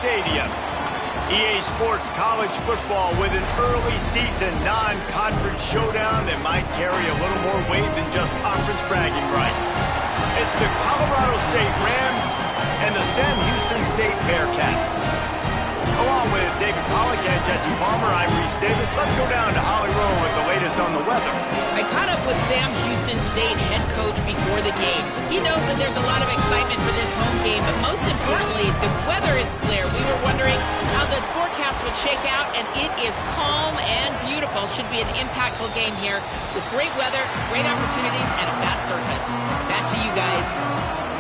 Stadium. EA Sports College Football with an early season non-conference showdown that might carry a little more weight than just conference bragging rights. It's the Colorado State Rams and the Sam Houston State Bearcats. Along with David Pollack and Jesse Palmer, I'm Reese Davis. Let's go down to Holly Rowe with the latest on the weather. I caught up with Sam Houston State head coach before the game. He knows that there's a lot of excitement for this home game, but most importantly, the weather is clear. We were wondering how the forecast would shake out, and it is calm and beautiful. Should be an impactful game here with great weather, great opportunities, and a fast surface. Back to you guys.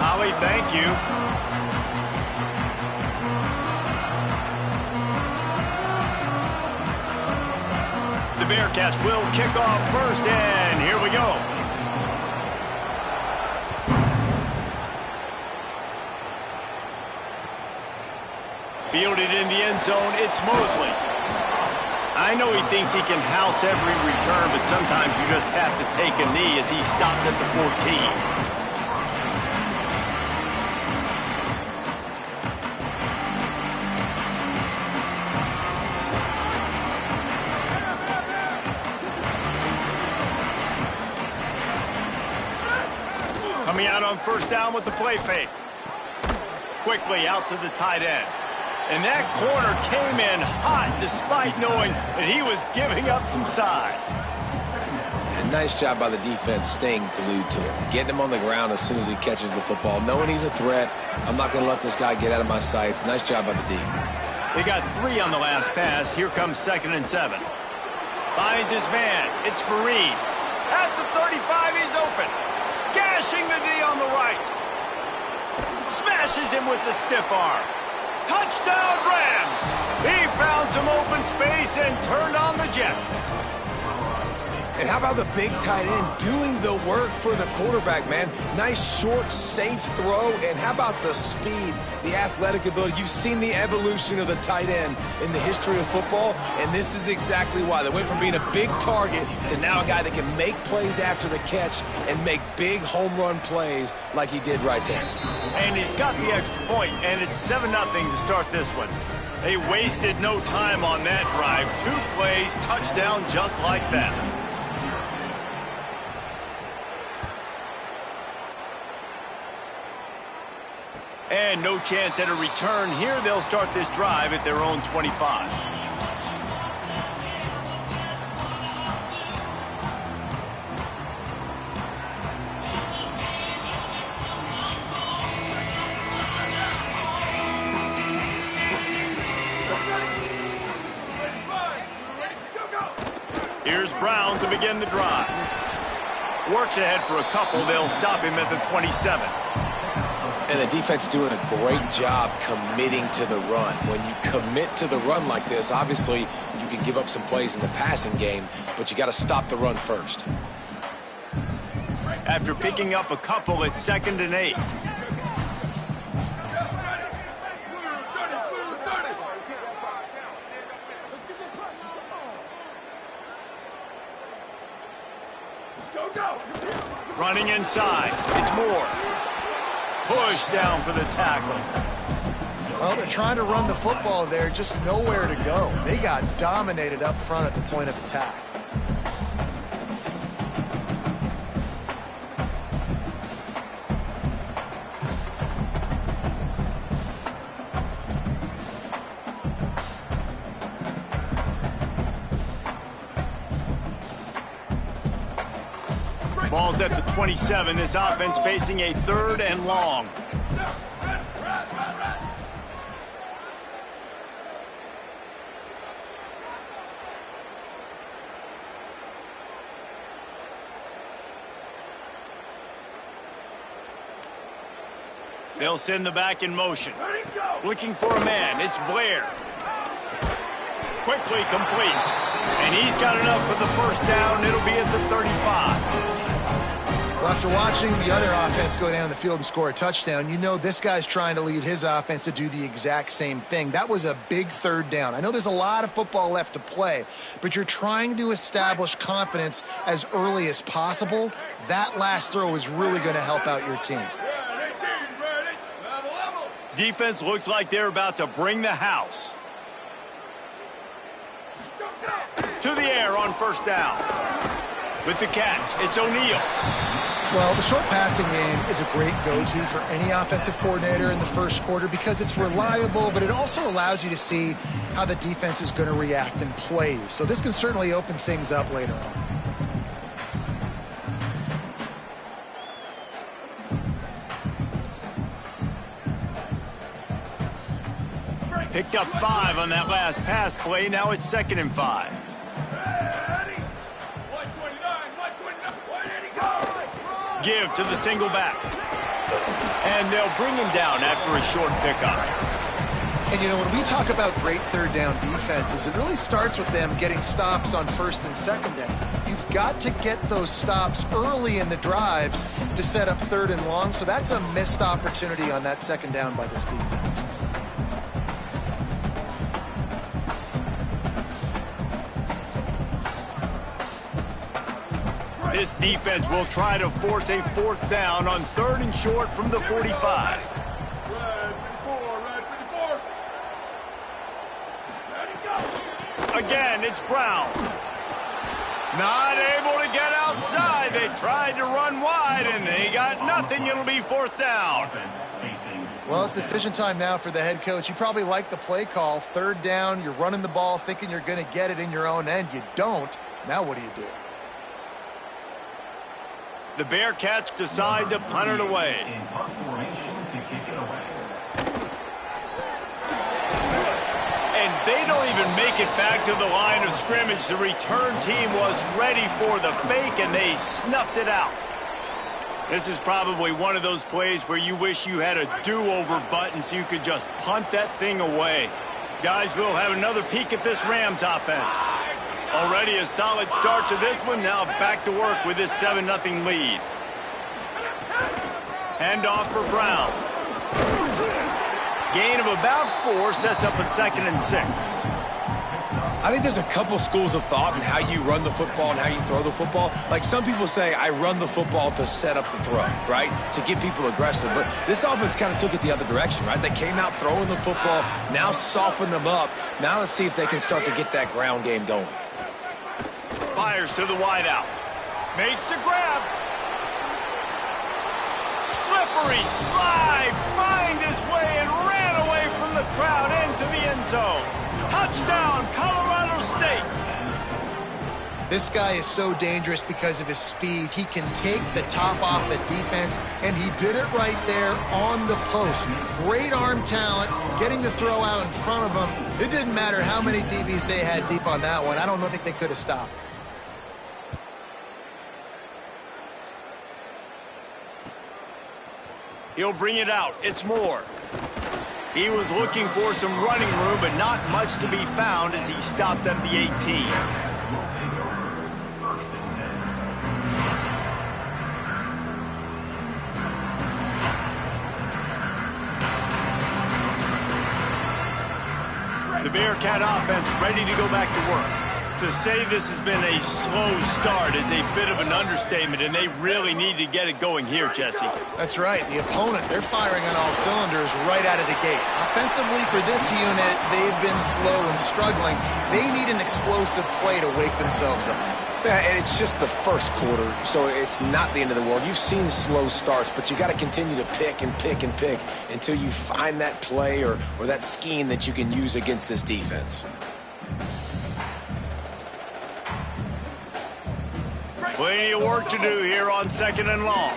Holly, thank you. The Bearcats will kick off first, and here we go. Fielded in the end zone, it's Mosley. I know he thinks he can house every return, but sometimes you just have to take a knee as he stopped at the 14. Coming out on first down with the play fake. Quickly out to the tight end. And that corner came in hot despite knowing that he was giving up some size. And nice job by the defense staying glued to him. Getting him on the ground as soon as he catches the football. Knowing he's a threat. I'm not going to let this guy get out of my sights. Nice job by the D. They got 3 on the last pass. Here comes 2nd and 7. Finds his man. It's Fareed. At the 35, he's open. Gashing the D on the right. Smashes him with the stiff arm. Touchdown, Rams! He found some open space and turned on the Jets. And how about the big tight end doing the work for the quarterback, man? Nice, short, safe throw. And how about the speed, the athletic ability? You've seen the evolution of the tight end in the history of football, and this is exactly why. They went from being a big target to now a guy that can make plays after the catch and make big home run plays like he did right there. And he's got the extra point, and it's 7-0 to start this one. They wasted no time on that drive. 2 plays, touchdown just like that. And no chance at a return here. They'll start this drive at their own 25. Here's Brown to begin the drive. Works ahead for a couple. They'll stop him at the 27. And the defense doing a great job committing to the run. When you commit to the run like this, obviously you can give up some plays in the passing game, but you got to stop the run first. After picking up a couple, it's 2nd and 8. Running inside, it's Moore. Push down for the tackle. Well, they're trying to run the football there, just nowhere to go. They got dominated up front at the point of attack. Ball's at the 27. This offense facing a 3rd and long. They'll send the back in motion. Looking for a man. It's Blair. Quickly complete. And he's got enough for the first down. It'll be at the 35. Well, after watching the other offense go down the field and score a touchdown, you know this guy's trying to lead his offense to do the exact same thing. That was a big 3rd down. I know there's a lot of football left to play, but you're trying to establish confidence as early as possible. That last throw is really going to help out your team. Defense looks like they're about to bring the house. To the air on first down. With the catch, it's O'Neal. Well, the short passing game is a great go-to for any offensive coordinator in the first quarter because it's reliable, but it also allows you to see how the defense is going to react and play. So this can certainly open things up later on. Picked up 5 on that last pass play. Now it's 2nd and 5. Give to the single back. And they'll bring him down after a short pickup. And, you know, when we talk about great third down defenses, it really starts with them getting stops on first and second down. You've got to get those stops early in the drives to set up third and long, so that's a missed opportunity on that second down by this defense. This defense will try to force a 4th down on 3rd and short from the 45. Again, it's Brown. Not able to get outside. They tried to run wide, and they got nothing. It'll be 4th down. Well, it's decision time now for the head coach. You probably like the play call. 3rd down, you're running the ball thinking you're going to get it in your own end. You don't. Now what do you do? The Bearcats decide to punt it away. And they don't even make it back to the line of scrimmage. The return team was ready for the fake, and they snuffed it out. This is probably one of those plays where you wish you had a do-over button so you could just punt that thing away. Guys, we'll have another peek at this Rams offense. Already a solid start to this one. Now back to work with this 7-0 lead. Handoff for Brown. Gain of about 4 sets up a 2nd and 6. I think there's a couple schools of thought in how you run the football and how you throw the football. Like some people say, I run the football to set up the throw, right? To get people aggressive. But this offense kind of took it the other direction, right? They came out throwing the football, now softened them up. Now let's see if they can start to get that ground game going. Fires to the wideout. Makes the grab. Slippery slide. Find his way and ran away from the crowd into the end zone. Touchdown, Colorado State. This guy is so dangerous because of his speed. He can take the top off the defense, and he did it right there on the post. Great arm talent, getting the throw out in front of him. It didn't matter how many DBs they had deep on that one. I don't think they could have stopped. He'll bring it out. It's Moore. He was looking for some running room, but not much to be found as he stopped at the 18. The Bearcat offense ready to go back to work. To say this has been a slow start is a bit of an understatement, and they really need to get it going here, Jesse. That's right. The opponent, they're firing on all cylinders right out of the gate. Offensively, for this unit, they've been slow and struggling. They need an explosive play to wake themselves up. Yeah, and it's just the first quarter, so it's not the end of the world. You've seen slow starts, but you got to continue to pick and pick and pick until you find that play or that scheme that you can use against this defense. Plenty of work to do here on 2nd and long.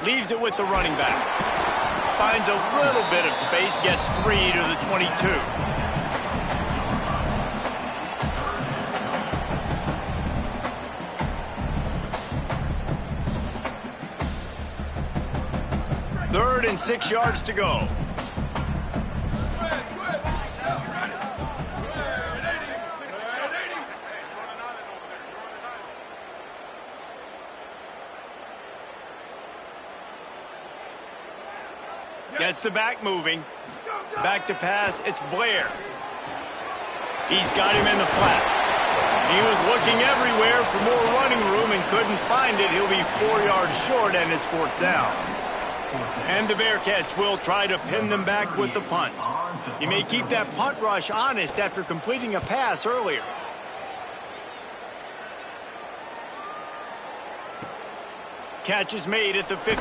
Leaves it with the running back. Finds a little bit of space, gets 3 to the 22. Third and 6 yards to go. Gets the back moving. Back to pass. It's Blair. He's got him in the flat. He was looking everywhere for more running room and couldn't find it. He'll be 4 yards short, and it's 4th down. And the Bearcats will try to pin them back with the punt. He may keep that punt rush honest after completing a pass earlier. Catch is made at the 15.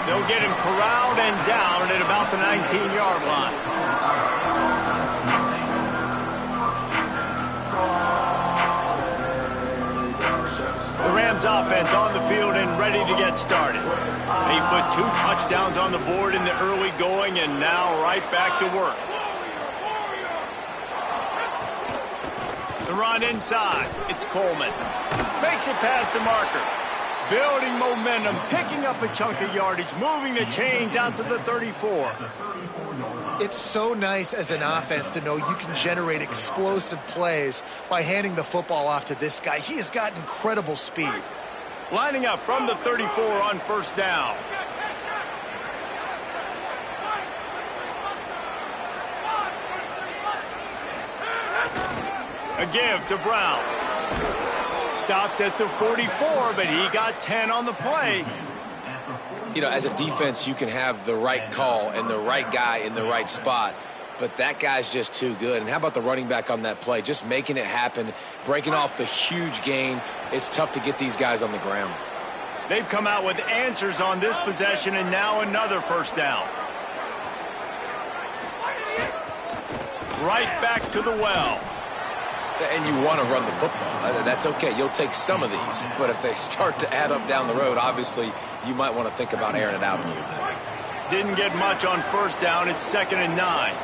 They'll get him corralled and down at about the 19-yard line. The Rams offense on the field and ready to get started. They put 2 touchdowns on the board in the early going and now right back to work. The run inside. It's Coleman. Makes it past the marker. Building momentum, picking up a chunk of yardage, moving the chains out to the 34. It's so nice as an offense to know you can generate explosive plays by handing the football off to this guy. He has got incredible speed. Lining up from the 34 on 1st down. A give to Brown. Stopped at the 44, but he got 10 on the play. You know, as a defense, you can have the right call and the right guy in the right spot, but that guy's just too good. And how about the running back on that play? Just making it happen, breaking off the huge gain. It's tough to get these guys on the ground. They've come out with answers on this possession, and now another 1st down. Right back to the well. And you want to run the football. That's okay. You'll take some of these. But if they start to add up down the road, obviously, you might want to think about airing it out a little bit. Didn't get much on 1st down. It's 2nd and 9.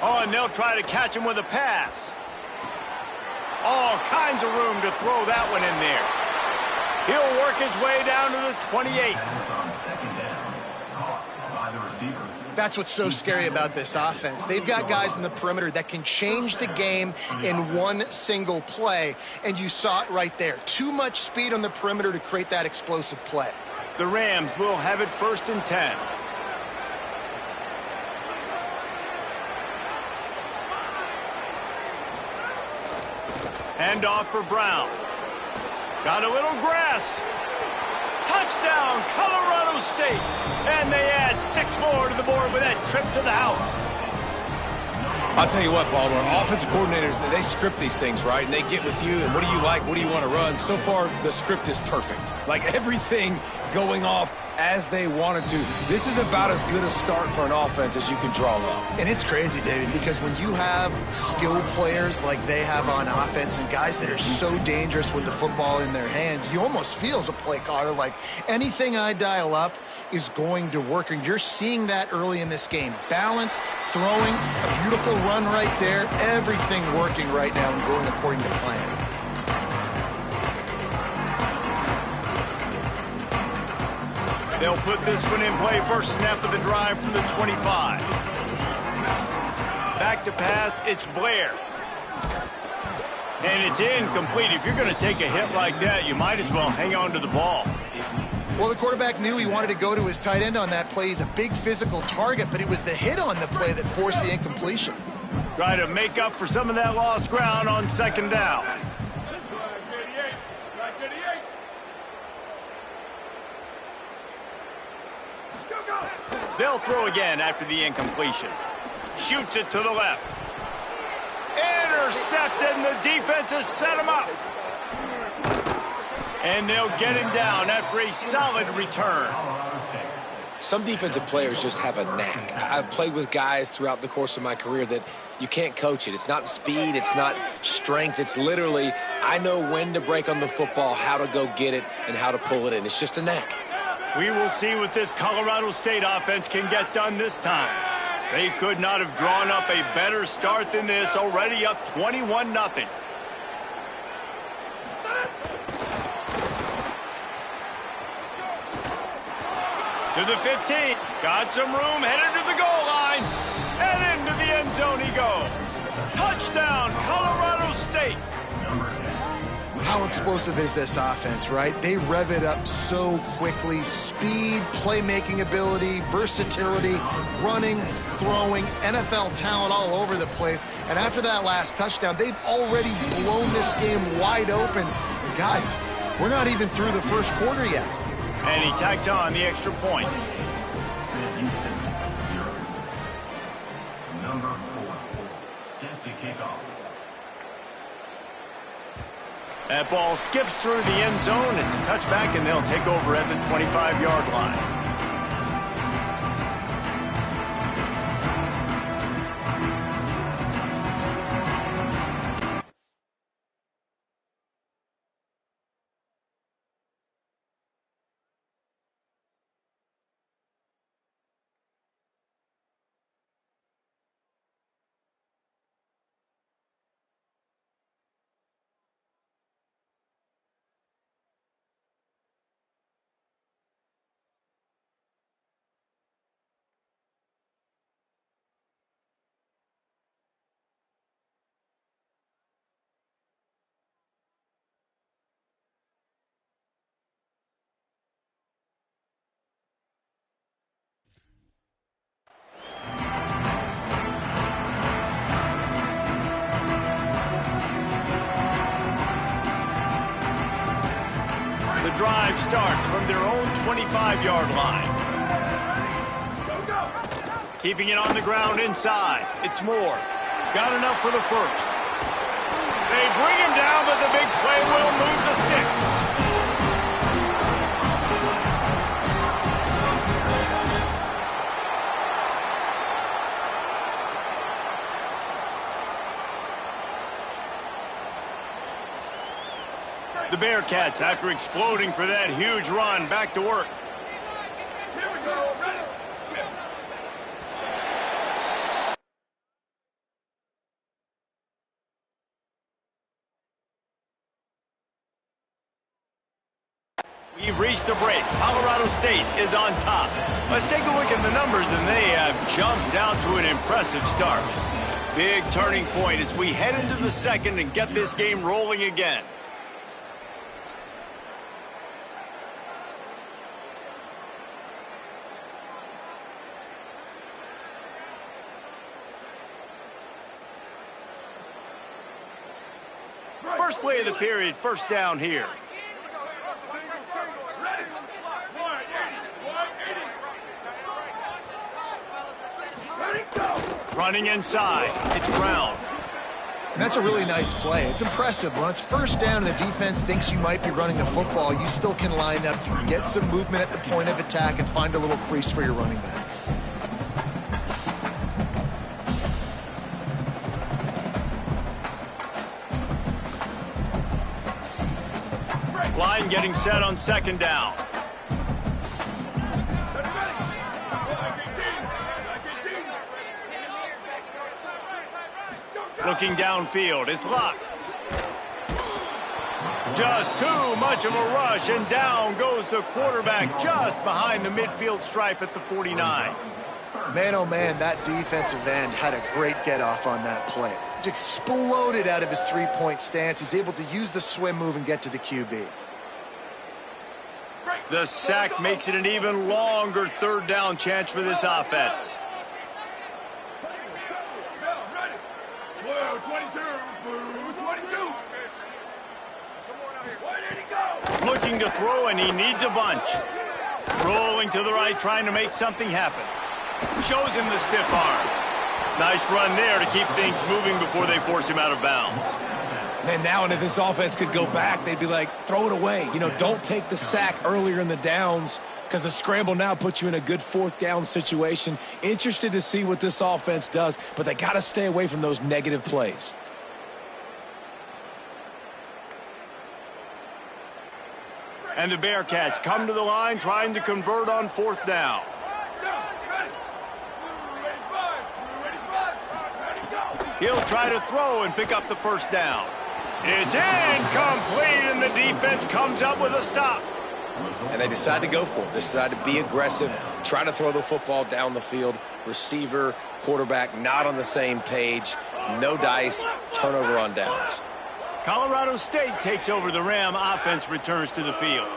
Oh, and they'll try to catch him with a pass. All kinds of room to throw that one in there. He'll work his way down to the 28. That's what's so scary about this offense. They've got guys in the perimeter that can change the game in one single play, and you saw it right there. Too much speed on the perimeter to create that explosive play. The Rams will have it 1st and 10. Hand off for Brown. Got a little grass. Touchdown, Colorado State. And they add 6 more to the board with that trip to the house. I'll tell you what, Baltimore, offensive coordinators, they script these things, right? And they get with you, and what do you like? What do you want to run? So far, the script is perfect. Like, everything going off as they wanted to. This is about as good a start for an offense as you can draw up. And it's crazy, David, because when you have skilled players like they have on offense and guys that are so dangerous with the football in their hands, you almost feel as a play caller like anything I dial up is going to work. And you're seeing that early in this game. Balance, throwing, a beautiful run right there, everything working right now and going according to plan. They'll put this one in play. First snap of the drive from the 25. Back to pass, it's Blair. And it's incomplete. If you're going to take a hit like that, you might as well hang on to the ball. Well, the quarterback knew he wanted to go to his tight end on that play. He's a big physical target, but it was the hit on the play that forced the incompletion. Try to make up for some of that lost ground on 2nd down. They'll throw again after the incompletion. Shoots it to the left. Intercepted, and the defense has set him up. And they'll get him down after a solid return. Some defensive players just have a knack. I've played with guys throughout the course of my career that you can't coach it. It's not speed. It's not strength. It's literally, I know when to break on the football, how to go get it, and how to pull it in. It's just a knack. We will see what this Colorado State offense can get done this time. They could not have drawn up a better start than this, already up 21-0. To the 15. Got some room, headed to the goal line. And into the end zone he goes. Touchdown, Colorado State. How explosive is this offense, right? They rev it up so quickly. Speed, playmaking ability, versatility, running, throwing, NFL talent all over the place. And after that last touchdown, they've already blown this game wide open. And guys, we're not even through the first quarter yet. And he tacked on the extra point. Number 4, set to kick off. That ball skips through the end zone. It's a touchback, and they'll take over at the 25-yard line. The drive starts from their own 25-yard line. Keeping it on the ground inside. It's Moore. Got enough for the first. They bring him down, but the big play will move the sticks. The Bearcats, after exploding for that huge run, back to work. Here we go. Ready. We've reached a break. Colorado State is on top. Let's take a look at the numbers, and they have jumped out to an impressive start. Big turning point as we head into the second and get this game rolling again. First play of the period, first down here. Running inside, it's Brown. And that's a really nice play. It's impressive. When it's first down and the defense thinks you might be running the football, you still can line up. You can get some movement at the point of attack and find a little crease for your running back. Line getting set on second down. Looking downfield, it's Locke. Just too much of a rush, and down goes the quarterback just behind the midfield stripe at the 49. Man, oh man, that defensive end had a great get-off on that play. It exploded out of his three-point stance. He's able to use the swim move and get to the QB. The sack makes it an even longer third down chance for this offense. Looking to throw, and he needs a bunch. Rolling to the right, trying to make something happen. Shows him the stiff arm. Nice run there to keep things moving before they force him out of bounds. Man, now and if this offense could go back, they'd be like, throw it away. You know, don't take the sack earlier in the downs because the scramble now puts you in a good fourth down situation. Interested to see what this offense does, but they got to stay away from those negative plays. And the Bearcats come to the line trying to convert on fourth down. He'll try to throw and pick up the first down. It's incomplete, and the defense comes up with a stop. And they decide to go for it. They decide to be aggressive, try to throw the football down the field. Receiver, quarterback, not on the same page. No dice, turnover on downs. Colorado State takes over the Ram. Offense returns to the field.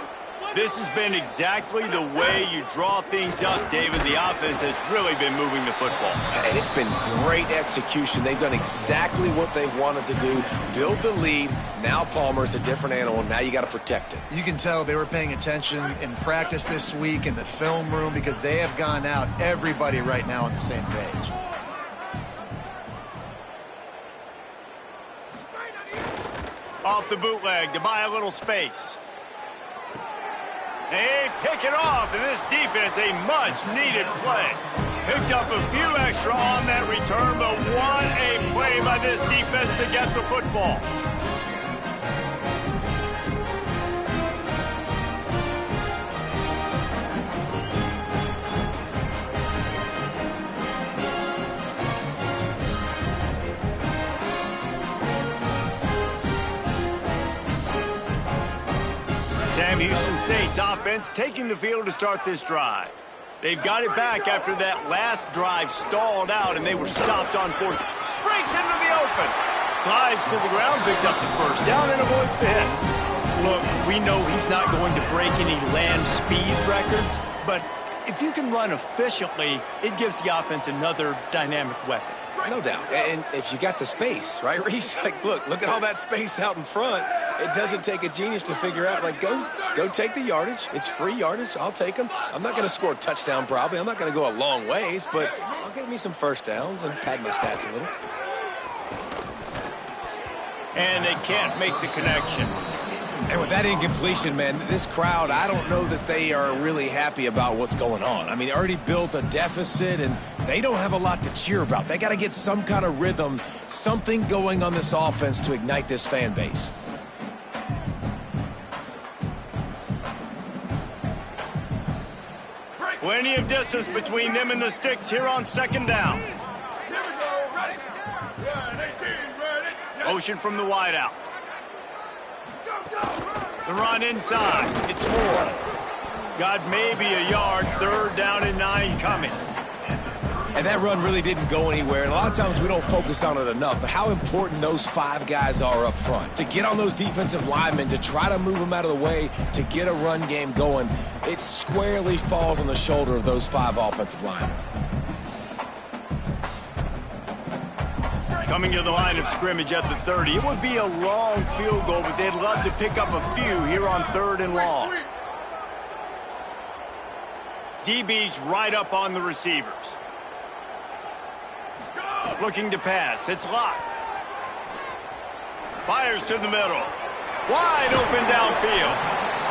This has been exactly the way you draw things up, David. The offense has really been moving the football. And it's been great execution. They've done exactly what they've wanted to do. Build the lead. Now Palmer's a different animal. Now you got to protect it. You can tell they were paying attention in practice this week in the film room because they have gone out, everybody right now on the same page. Off the bootleg to buy a little space. They pick it off, and this defense, a much-needed play. Picked up a few extra on that return, but what a play by this defense to get the football. Sam Houston State's offense taking the field to start this drive. They've got it back after that last drive stalled out, and they were stopped on fourth. Breaks into the open. Slides to the ground, picks up the first down, and avoids the hit. Look, we know he's not going to break any land speed records, but if you can run efficiently, it gives the offense another dynamic weapon. No doubt. And if you got the space, right, Reese? Like, look at all that space out in front. It doesn't take a genius to figure out, like, go take the yardage. It's free yardage. I'll take them. I'm not going to score a touchdown probably. I'm not going to go a long ways, but I'll get me some first downs and pad my stats a little. And they can't make the connection. And with that incompletion, man, this crowd, I don't know that they are really happy about what's going on. I mean, they already built a deficit, and they don't have a lot to cheer about. They got to get some kind of rhythm, something going on this offense to ignite this fan base. Plenty of distance between them and the sticks here on second down. Here we go. Ready? 18, ready. Motion from the wideout. Go, go. The run inside. It's Moore. Got maybe a yard. Third down and 9 coming. And that run really didn't go anywhere. And a lot of times we don't focus on it enough. But how important those 5 guys are up front. To get on those defensive linemen, to try to move them out of the way, to get a run game going, it squarely falls on the shoulder of those 5 offensive linemen. Coming to the line of scrimmage at the 30. It would be a long field goal, but they'd love to pick up a few here on 3rd and long. DB's right up on the receivers. Looking to pass. It's locked. Fires to the middle. Wide open downfield.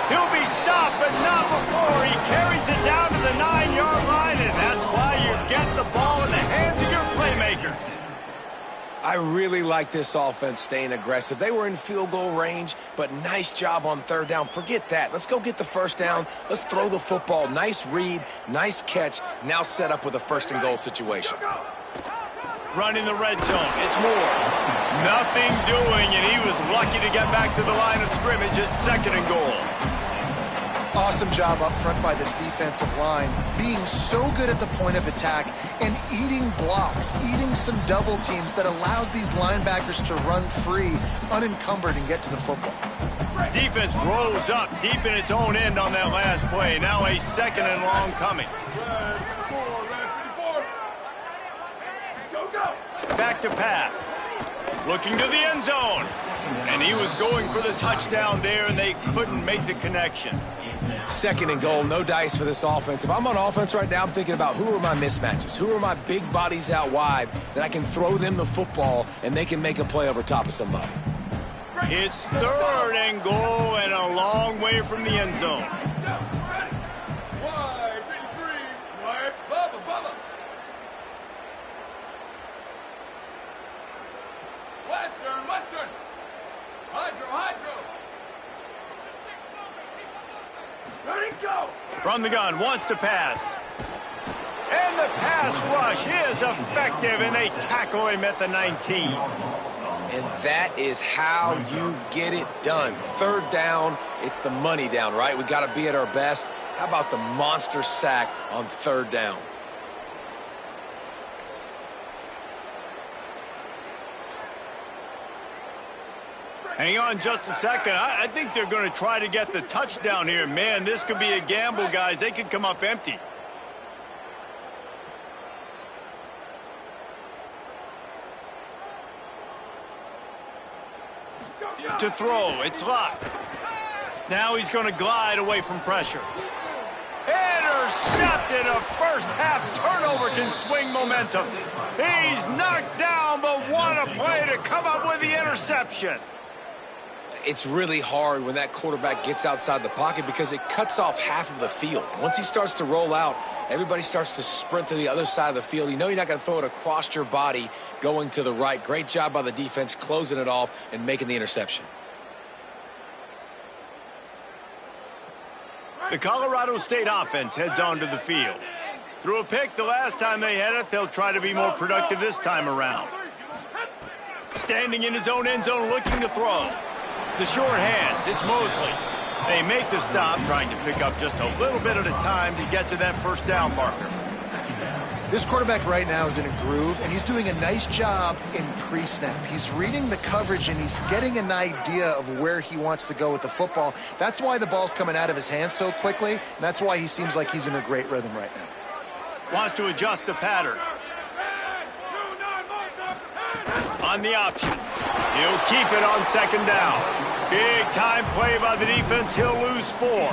He'll be stopped, but not before he carries it down to the 9-yard line, and that's why you get the ball in the hands of your playmakers. I really like this offense staying aggressive. They were in field goal range, but nice job on 3rd down. Forget that. Let's go get the first down. Let's throw the football. Nice read, nice catch. Now set up with a 1st and goal situation. Running the red zone. It's Moore. Nothing doing, and he was lucky to get back to the line of scrimmage at 2nd and goal. Awesome job up front by this defensive line, being so good at the point of attack and eating blocks, eating some double teams that allows these linebackers to run free, unencumbered, and get to the football. Defense rolls up deep in its own end on that last play. Now a 2nd and long coming. Back to pass. Looking to the end zone. And he was going for the touchdown there, and they couldn't make the connection. 2nd and goal, no dice for this offense. If I'm on offense right now, I'm thinking about who are my mismatches? Who are my big bodies out wide that I can throw them the football and they can make a play over top of somebody? It's 3rd and goal and a long way from the end zone. Western. Hydro. Ready, go. From the gun, wants to pass. And the pass rush is effective, and they tackle him at the 19. And that is how you get it done. 3rd down, it's the money down, right? We got to be at our best. How about the monster sack on 3rd down? Hang on just a second. I think they're going to try to get the touchdown here. Man, this could be a gamble, guys. They could come up empty. To throw, it's locked. Now he's going to glide away from pressure. Intercepted. A first half turnover can swing momentum. He's knocked down, but what a play to come up with the interception. It's really hard when that quarterback gets outside the pocket because it cuts off half of the field. Once he starts to roll out, everybody starts to sprint to the other side of the field. You know you're not going to throw it across your body going to the right. Great job by the defense closing it off and making the interception. The Colorado State offense heads onto the field. Threw a pick the last time they had it. They'll try to be more productive this time around. Standing in his own end zone looking to throw. The short hands, it's Mosley. They make the stop, trying to pick up just a little bit at a time to get to that first down marker. This quarterback right now is in a groove, and he's doing a nice job in pre-snap. He's reading the coverage, and he's getting an idea of where he wants to go with the football. That's why the ball's coming out of his hands so quickly, and that's why he seems like he's in a great rhythm right now. Wants to adjust the pattern. On the option. He'll keep it on second down. Big time play by the defense. He'll lose 4.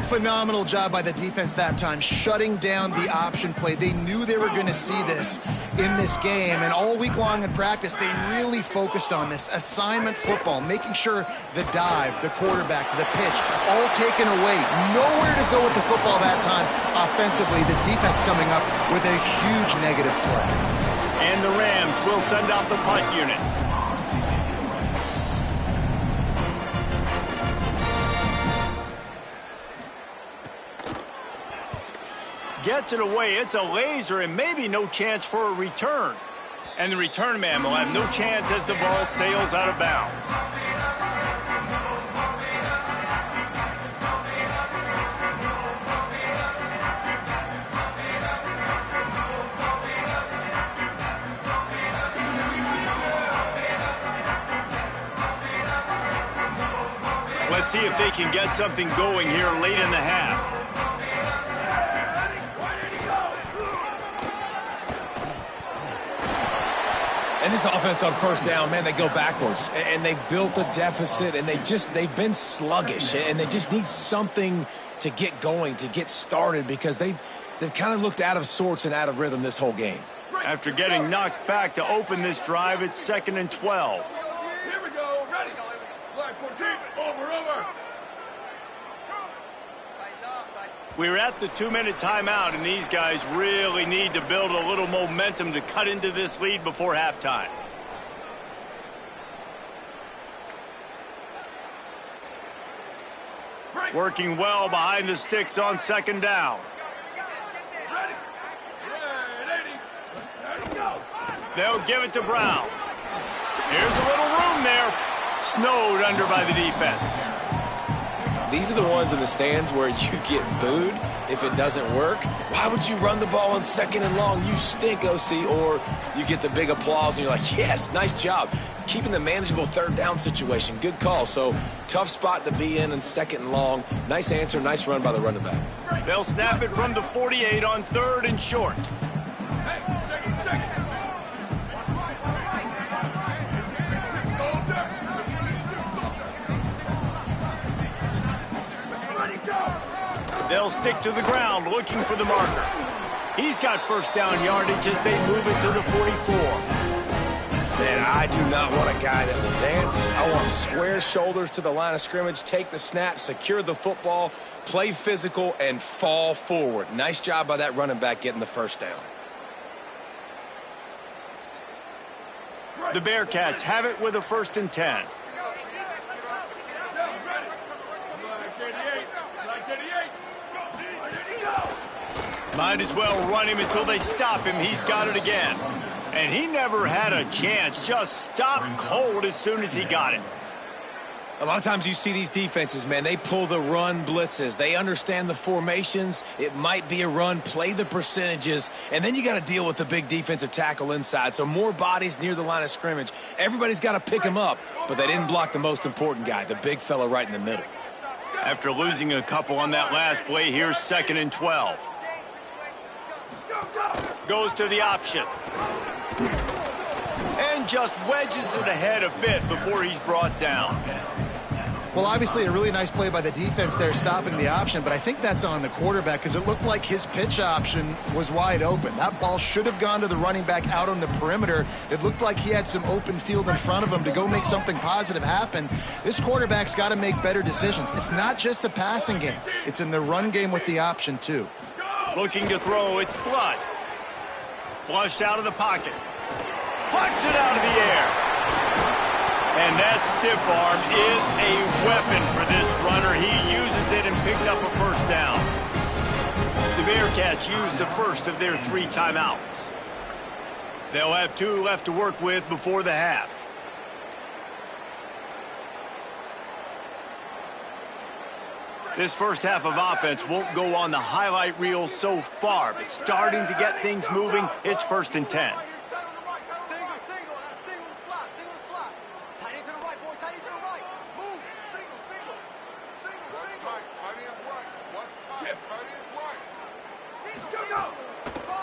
Phenomenal job by the defense that time, shutting down the option play. They knew they were going to see this in this game, and all week long in practice, they really focused on this assignment football, making sure the dive, the quarterback, the pitch, all taken away. Nowhere to go with the football that time offensively. The defense coming up with a huge negative play. And the Rams will send out the punt unit. Gets it away. It's a laser and maybe no chance for a return. And the return man will have no chance as the ball sails out of bounds. Let's see if they can get something going here late in the half. And this offense on first down, man, they go backwards. And they've built a deficit, and they've been sluggish. And they just need something to get going, to get started, because they've kind of looked out of sorts and out of rhythm this whole game. After getting knocked back to open this drive, it's 2nd and 12. Here we go. Ready. Black 14. Over. We're at the 2-minute timeout, and these guys really need to build a little momentum to cut into this lead before halftime. Working well behind the sticks on 2nd down. They'll give it to Brown. Here's a little room there. Snowed under by the defense. These are the ones in the stands where you get booed if it doesn't work. Why would you run the ball on 2nd and long? You stink, OC. Or you get the big applause and you're like, yes, nice job. Keeping the manageable 3rd down situation. Good call. So tough spot to be in 2nd and long. Nice answer, nice run by the running back. They'll snap it from the 48 on 3rd and short. They'll stick to the ground looking for the marker. He's got first down yardage as they move it to the 44. Man, I do not want a guy that will dance. I want square shoulders to the line of scrimmage, take the snap, secure the football, play physical, and fall forward. Nice job by that running back getting the first down. The Bearcats have it with a 1st and 10. Might as well run him until they stop him. He's got it again. And he never had a chance. Just stopped cold as soon as he got it. A lot of times you see these defenses, man, they pull the run blitzes. They understand the formations. It might be a run, play the percentages, and then you got to deal with the big defensive tackle inside. So more bodies near the line of scrimmage. Everybody's got to pick him up, but they didn't block the most important guy, the big fella right in the middle. After losing a couple on that last play, here's 2nd and 12. Goes to the option. And just wedges it ahead a bit before he's brought down. Well, obviously a really nice play by the defense there stopping the option, but I think that's on the quarterback because it looked like his pitch option was wide open. That ball should have gone to the running back out on the perimeter. It looked like he had some open field in front of him to go make something positive happen. This quarterback's got to make better decisions. It's not just the passing game. It's in the run game with the option, too. Looking to throw, it's Flood. Flushed out of the pocket. Plucks it out of the air. And that stiff arm is a weapon for this runner. He uses it and picks up a first down. The Bearcats used the first of their 3 timeouts. They'll have 2 left to work with before the half. This first half of offense won't go on the highlight reel so far, but starting to get things moving, it's 1st and 10.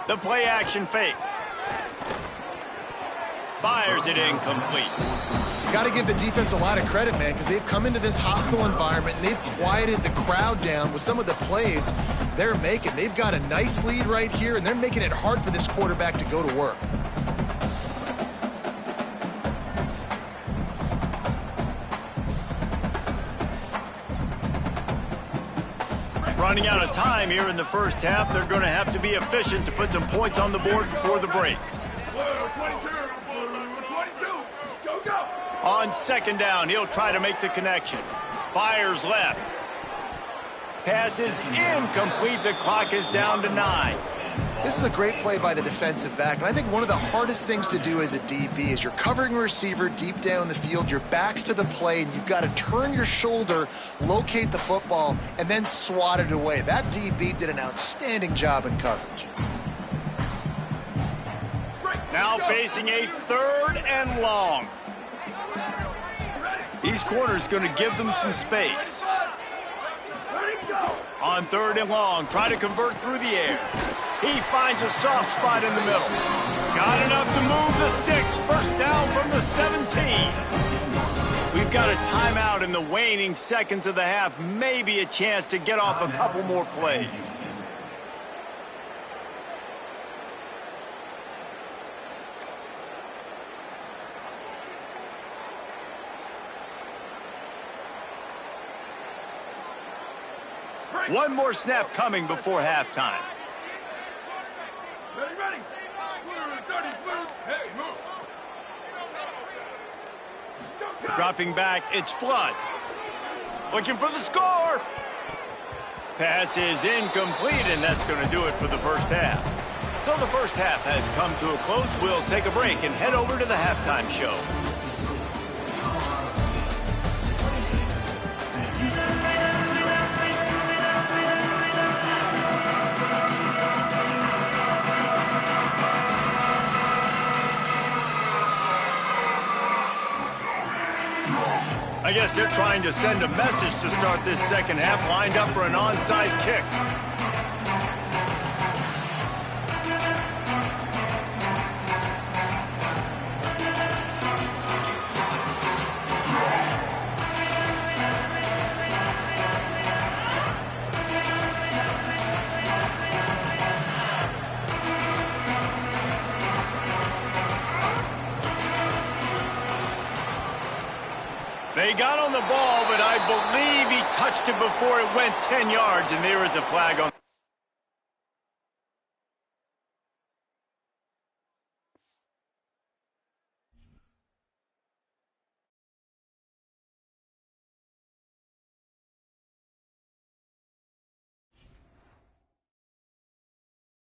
The play action fake. Fires it incomplete. Got to give the defense a lot of credit, man, because they've come into this hostile environment and they've quieted the crowd down with some of the plays they're making. They've got a nice lead right here, and they're making it hard for this quarterback to go to work. Running out of time here in the first half. They're going to have to be efficient to put some points on the board before the break. On 2nd down, he'll try to make the connection. Fires left. Pass is incomplete. The clock is down to 9. This is a great play by the defensive back, and I think one of the hardest things to do as a DB is you're covering a receiver deep down the field, your back's to the play, and you've got to turn your shoulder, locate the football, and then swat it away. That DB did an outstanding job in coverage. Now facing a 3rd and long. These corners going to give them some space. On 3rd and long, try to convert through the air. He finds a soft spot in the middle. Got enough to move the sticks. First down from the 17. We've got a timeout in the waning seconds of the half. Maybe a chance to get off a couple more plays. One more snap coming before halftime. Ready. Hey, move. Dropping back, it's Flood. Looking for the score. Pass is incomplete, and that's going to do it for the first half. So the first half has come to a close. We'll take a break and head over to the halftime show. I guess they're trying to send a message to start this second half, lined up for an onside kick. They got on the ball, but I believe he touched it before it went 10 yards, and there is a flag on.